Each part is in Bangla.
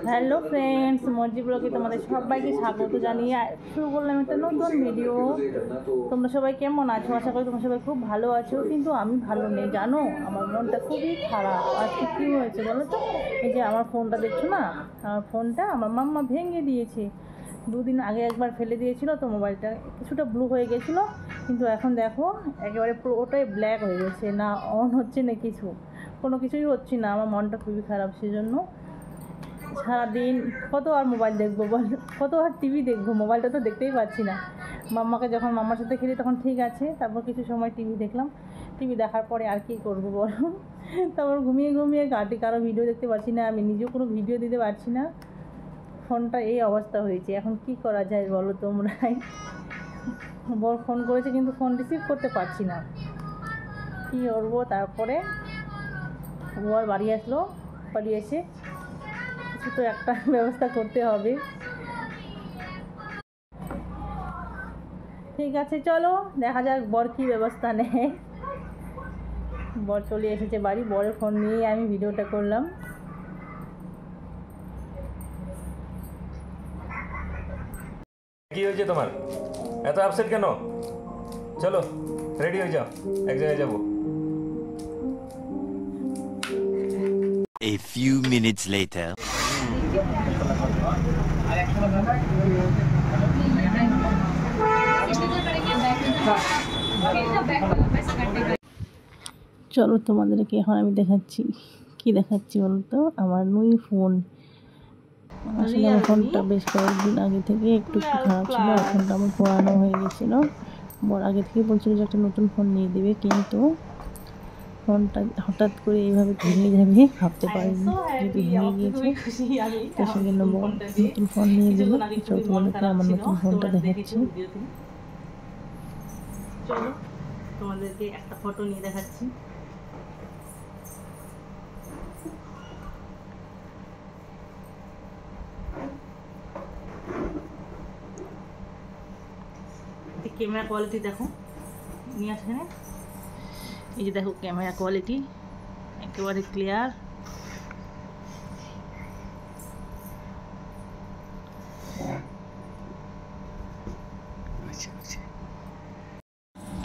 হ্যালো ফ্রেন্ডস, মর্জি ব্লগে তোমাদের সবাইকে স্বাগত জানিয়ে শুরু করলাম একটা নতুন ভিডিও। তোমরা সবাই কেমন আছো? আশা করি তোমরা সবাই খুব ভালো আছো, কিন্তু আমি ভালো নেই জানো। আমার মনটা খুবই খারাপ। আজকে কী হয়েছে বলো তো? এই যে আমার ফোনটা দেখছো না, আমার ফোনটা আমার মাম্মা ভেঙে দিয়েছে। দুদিন আগে একবার ফেলে দিয়েছিল, তো মোবাইলটা কিছুটা ব্লু হয়ে গেছিলো, কিন্তু এখন দেখো একেবারে পুরোটাই ব্ল্যাক হয়ে গেছে, না অন হচ্ছে না কিছু, কোনো কিছুই হচ্ছে না। আমার মনটা খুবই খারাপ, সেজন্য সারাদিন কত আর মোবাইল দেখবো বল, কত আর টিভি দেখবো, মোবাইলটা তো দেখতেই পাচ্ছি না। মাম্মাকে যখন মাম্মার সাথে খেলি তখন ঠিক আছে, তারপর কিছু সময় টিভি দেখলাম, টিভি দেখার পরে আর কি করবো বলো। তারপর ঘুমিয়ে ঘুমিয়ে কারো ভিডিও দেখতে পাচ্ছি না, আমি নিজেও কোনো ভিডিও দিতে পারছি না। ফোনটা এই অবস্থা হয়েছে, এখন কি করা যায় বলো তোমরাই। বড় ফোন করেছে কিন্তু ফোন রিসিভ করতে পারছি না, কী করবো। তারপরে ও আর বাড়ি আসলো, বাড়ি এসে কিছু তো একটা ব্যবস্থা করতে হবে। ঠিক আছে, চলো দেখা যাক বর কী ব্যবস্থা নেয়। বর চলে এসেছে বাড়ি, বরের ফোন নিয়েই আমি ভিডিওটা করলাম। কি হয়েছে তোমার? এত আপসেট কেন? চলো রেডি হয়ে যাও, এক জায়গায় যাবো। A few minutes later. চলো তোমাদেরকে এখন আমি দেখাচ্ছি, কি দেখাচ্ছি বলো তো, আমার নুই ফোন। আসলে আমার ফোনটা বেশ কয়েকদিন আগে থেকে একটু খারাপ ছিল, আর ফোনটা আমার পুরানো হয়ে গেছিলো। বড় আগে থেকে বলছিল যে একটা নতুন ফোন নিয়ে দেবে, কিন্তু ফোনটা হঠাৎ করে এইভাবে ভেঙে যাবে ভাবতে পারিনি। যদি ভেঙে গিয়েছে তো সেজন্য নতুন ফোন নিয়ে দিল। চলো তোমাদেরকে আমার নতুন ফোনটা দেখাচ্ছি। চলো তোমাদেরকে একটা ফটো নিয়ে দেখাচ্ছি। ক্যামেরা কোয়ালিটি দেখো, নিয়ে আসে না, এই যে দেখো ক্যামেরা কোয়ালিটি একেবারে ক্লিয়ার।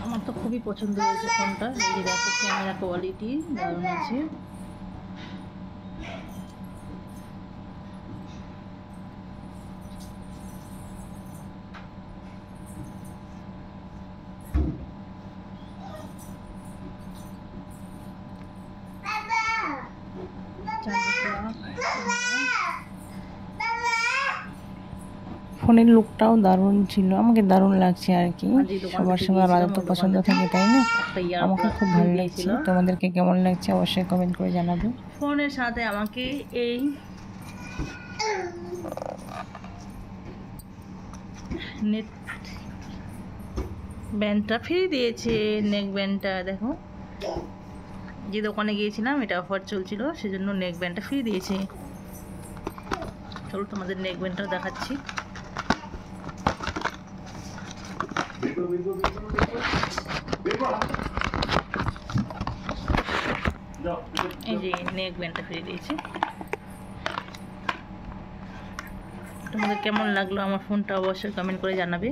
আমার তো খুবই পছন্দ হয়েছে ফোনটা। এই যে দেখো ক্যামেরা কোয়ালিটি দারুণ আছে। ফোনের লুকটাও দারুণ ছিল, আমাকে দারুণ লাগছে আর কি। সবার আলাদা তো পছন্দ থাকে, তাই না? আমাকে খুব ভালো লাগছে। তোমাদেরকে কেমন লাগছে অবশ্যই কমেন্ট করে জানাবে। ফোনের সাথে আমাকে এই নেট ব্যান্ডটা ফ্রি দিয়েছে, নেক ব্যান্ডটা দেখো। যে দোকানে গিয়েছিলাম এটা অফার চলছিল, সেজন্য নেক ব্যান্ডটা ফ্রি দিয়েছে। চলো তোমাদের নেক ব্যান্ডটাও দেখাচ্ছি। এই যে নেক ব্যান্ডটা ফিরে দিয়েছি। তোমাদের কেমন লাগলো আমার ফোনটা অবশ্যই কমেন্ট করে জানাবে।